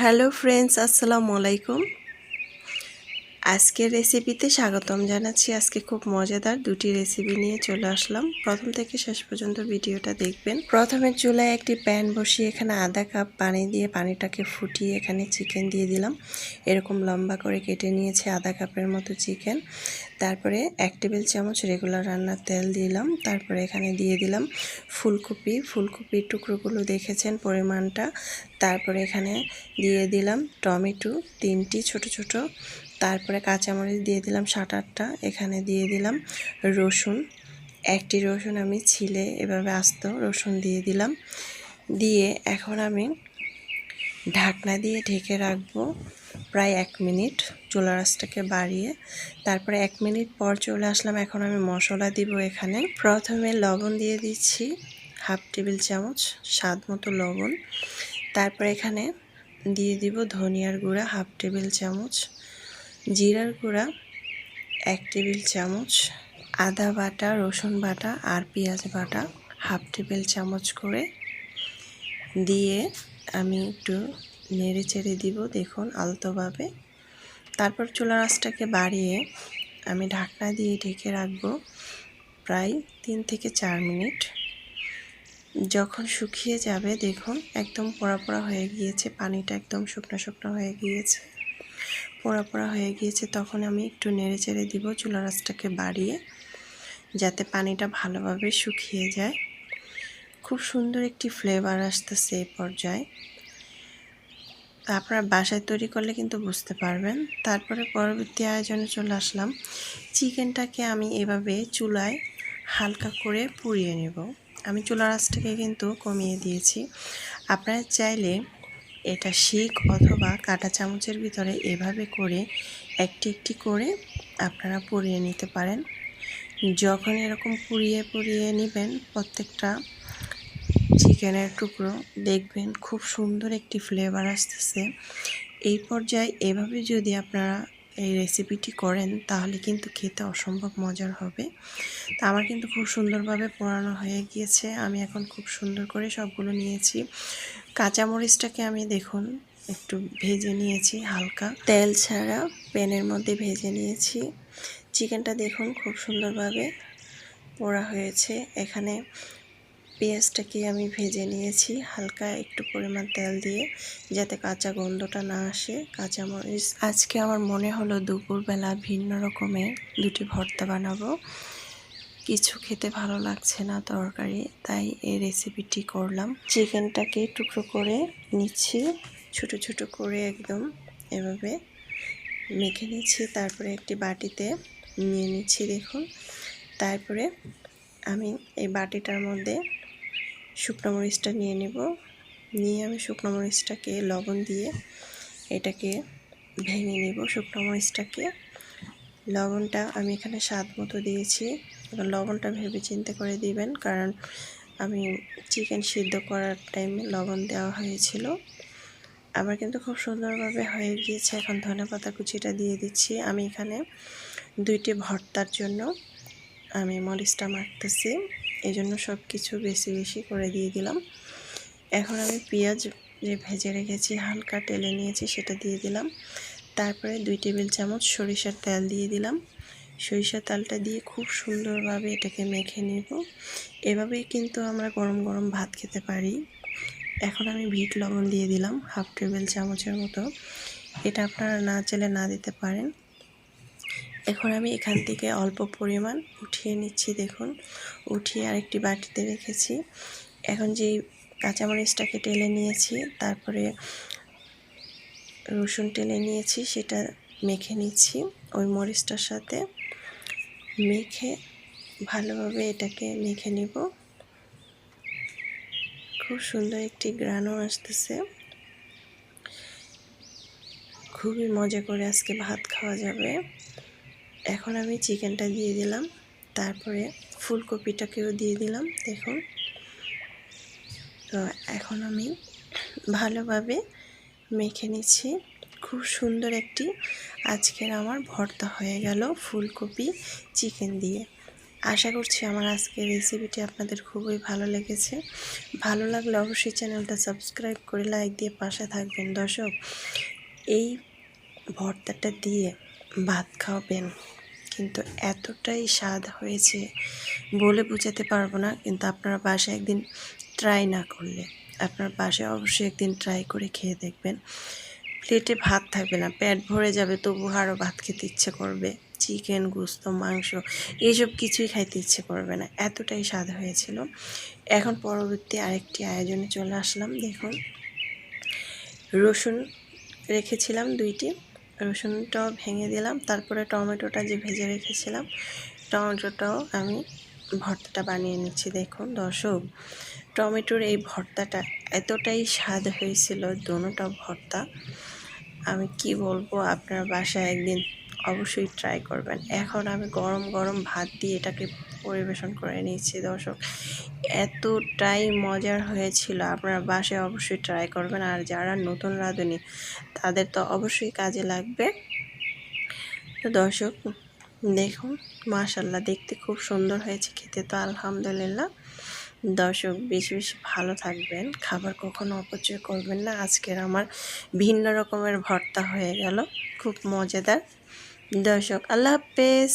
Hello friends, আসসালামু আলাইকুম। আজকের রেসিপিতে স্বাগতম জানাচ্ছি। আজকে খুব মজাদার দুটি রেসিপি নিয়ে চলে আসলাম। প্রথম থেকে শেষ পর্যন্ত ভিডিওটা দেখবেন। প্রথমে চুলায় একটি প্যান বসিয়ে এখানে আধা কাপ পানি দিয়ে পানিটাকে ফুটিয়ে এখানে চিকেন দিয়ে দিলাম। এরকম লম্বা করে কেটে নিয়েছি আধা কাপের মতো চিকেন। তারপরে 1 টেবিল চামচ রেগুলার রান্নার তেল দিলাম। তারপরে এখানে দিয়ে দিলাম ফুলকপির টুকরোগুলো দেখেছেন পরিমাণটা। তারপরে এখানে দিয়ে দিলাম টমেটো 3টি ছোট ছোট। তারপরে কাঁচামরিচ দিয়ে দিলাম 7-8টা। এখানে দিয়ে দিলাম রসুন, 1টি রসুন আমি ছিলে এভাবে আস্ত রসুন দিয়ে দিলাম। দিয়ে এখন আমি ঢাকনা দিয়ে ঢেকে রাখবো প্রায় 1 মিনিট, চুলার আঁচটাকে বাড়িয়ে। তারপরে 1 মিনিট পর চলে আসলাম। এখন আমি মশলা দিব। এখানে প্রথমে লবণ দিয়ে দিচ্ছি 1/2 টেবিল চামচ, স্বাদ মতো লবণ। তারপরে এখানে দিয়ে দিব ধনিয়ার গুঁড়া 1/2 টেবিল চামচ, জিরার গুঁড়া 1 টেবিল চামচ, আদা বাটা, রসুন বাটা আর পেঁয়াজ বাটা 1/2 টেবিল চামচ করে দিয়ে আমি একটু নেড়ে চেড়ে দিব, দেখুন আলতোভাবে। তারপর চুলার আঁচটাকে বাড়িয়ে আমি ঢাকনা দিয়ে ঢেকে রাখবো প্রায় 3 থেকে 4 মিনিট। যখন শুকিয়ে যাবে দেখুন একদম পোড়া পোড়া হয়ে গিয়েছে, পানিটা একদম শুকনো শুকনো হয়ে গিয়েছে, পোড়া পোড়া হয়ে গিয়েছে, তখন আমি একটু নেড়ে চেড়ে দিব চুলার আঁচটাকে বাড়িয়ে, যাতে পানিটা ভালোভাবে শুকিয়ে যায়। খুব সুন্দর একটি ফ্লেভার আসতেছে এই পর্যায়ে। আপনারা বাসায় তৈরি করলে কিন্তু বুঝতে পারবেন। তারপরে পরবর্তী আয়োজনে চলে আসলাম। চিকেনটাকে আমি এভাবে চুলায় হালকা করে পুড়িয়ে নেব। আমি চুলার আঁচটাকে কিন্তু কমিয়ে দিয়েছি। আপনারা চাইলে এটা শিক অথবা কাঁটা চামচের ভিতরে এভাবে করে একটি একটি করে আপনারা পুড়িয়ে নিতে পারেন। যখন এরকম পুড়িয়ে পুড়িয়ে নেবেন প্রত্যেকটা চিকেনের টুকরো, দেখবেন খুব সুন্দর একটি ফ্লেভার আসতেছে। এই পর্যায়ে এভাবে যদি আপনারা এই রেসিপিটি করেন তাহলে কিন্তু খেতে অসম্ভব মজার হবে। তা আমার কিন্তু খুব সুন্দরভাবে পোড়ানো হয়ে গিয়েছে। আমি এখন খুব সুন্দর করে সবগুলো নিয়েছি। কাঁচামরিচটাকে আমি দেখুন একটু ভেজে নিয়েছি, হালকা তেল ছাড়া প্যানের মধ্যে ভেজে নিয়েছি। চিকেনটা দেখুন খুব সুন্দরভাবে পোড়া হয়েছে। এখানে পেঁয়াজটাকে আমি ভেজে নিয়েছি হালকা একটু পরিমাণ তেল দিয়ে, যাতে কাঁচা গন্ধটা না আসে। কাঁচামরিচ আজকে আমার মনে হলো দুপুরবেলা ভিন্ন রকমের দুটি ভর্তা বানাবো। কিছু খেতে ভালো লাগছে না তরকারি, তাই এই রেসিপিটি করলাম। চিকেনটাকে টুকরো করে নিচ্ছি, ছোট ছোট করে একদম এভাবে মেখে নিচ্ছি। তারপরে একটি বাটিতে নিয়ে নিচ্ছি দেখুন। তারপরে আমি এই বাটিটার মধ্যে শুকনো মরিচটা নিয়ে নেব। নিয়ে আমি শুকনো মরিচটাকে লবণ দিয়ে এটাকে ভেঙে নেব। শুকনো মরিচটাকে লবণটা আমি এখানে স্বাদ মতো দিয়েছি। এবার লবণটা ভেবে চিন্তে করে দিবেন, কারণ আমি চিকেন সিদ্ধ করার টাইমে লবণ দেওয়া হয়েছিল। আমার কিন্তু খুব সুন্দরভাবে হয়ে গিয়েছে। এখন ধনেপাতা কুচিটা দিয়ে দিচ্ছি। আমি এখানে 2টি ভর্তার জন্য আমি মরিচটা মাখতেছি, এই জন্য সব কিছু বেশি বেশি করে দিয়ে দিলাম। এখন আমি পেঁয়াজ যে ভেজে রেখেছি হালকা টেলে নিয়েছি সেটা দিয়ে দিলাম। তারপরে 2 টেবিল চামচ সরিষার তেল দিয়ে দিলাম। সরিষার তেলটা দিয়ে খুব সুন্দরভাবে এটাকে মেখে নিব। এভাবেই কিন্তু আমরা গরম গরম ভাত খেতে পারি। এখন আমি বিট লবণ দিয়ে দিলাম 1/2 টেবিল চামচের মতো। এটা আপনারা না চাইলে না দিতে পারেন। এখন আমি এখান থেকে অল্প পরিমাণ উঠিয়ে নিচ্ছি দেখুন, উঠিয়ে আরেকটি বাটিতে রেখেছি। এখন যেই কাঁচামরিচটাকে টেলে নিয়েছি, তারপরে রসুন টেলে নিয়েছি, সেটা মেখে নিচ্ছি ওই মরিচটার সাথে। মেখে ভালোভাবে এটাকে মেখে নিব। খুব সুন্দর একটি ঘ্রাণও আসতেছে। খুবই মজা করে আজকে ভাত খাওয়া যাবে। এখন আমি চিকেনটা দিয়ে দিলাম, তারপরে ফুলকপিটাকেও দিয়ে দিলাম দেখুন। তো এখন আমি ভালোভাবে মেখে নিচ্ছি। খুব সুন্দর একটি আজকের আমার ভর্তা হয়ে গেল ফুলকপি চিকেন দিয়ে। আশা করছি আমার আজকের রেসিপিটি আপনাদের খুবই ভালো লেগেছে। ভালো লাগলে অবশ্যই চ্যানেলটা সাবস্ক্রাইব করে লাইক দিয়ে পাশে থাকবেন। দর্শক, এই ভর্তাটা দিয়ে ভাত খাবেন কিন্তু এতটাই স্বাদ হয়েছে বলে বোঝাতে পারবো না। কিন্তু আপনারা বাসায় একদিন ট্রাই না করলে, আপনার বাসায় অবশ্যই একদিন ট্রাই করে খেয়ে দেখবেন। প্লেটে ভাত থাকবে না, পেট ভরে যাবে, তবু আরও ভাত খেতে ইচ্ছে করবে। চিকেন, গোস্ত, মাংস এইসব কিছুই খাইতে ইচ্ছে করবে না, এতটাই স্বাদ হয়েছিল। এখন পরবর্তী আরেকটি আয়োজনে চলে আসলাম। দেখুন, রসুন রেখেছিলাম 2টি, রসুনটাও ভেঙে দিলাম। তারপরে টমেটোটা যে ভেজে রেখেছিলাম, টমেটোটাও আমি ভর্তাটা বানিয়ে নিচ্ছি। দেখুন দর্শক, টমেটোর এই ভর্তাটা এতটাই স্বাদ হয়েছিল, দোনোটা ভর্তা আমি কি বলবো, আপনার বাসায় একদিন অবশ্যই ট্রাই করবেন। এখন আমি গরম গরম ভাত দিয়ে এটাকে পরিবেশন করে নিয়েছি। দর্শক, এতটাই মজার হয়েছিল, আপনারা বাসায় অবশ্যই ট্রাই করবেন। আর যারা নতুন রাঁধুনি তাদের তো অবশ্যই কাজে লাগবে। তো দর্শক দেখুন, মাশাল্লাহ দেখতে খুব সুন্দর হয়েছে, খেতে তো আলহামদুলিল্লাহ। দর্শক, বেশি বেশি ভালো থাকবেন, খাবার কখনো অপচয় করবেন না। আজকের আমার ভিন্ন রকমের ভর্তা হয়ে গেল, খুব মজাদার। দর্শক, আল্লাহ হাফেজ।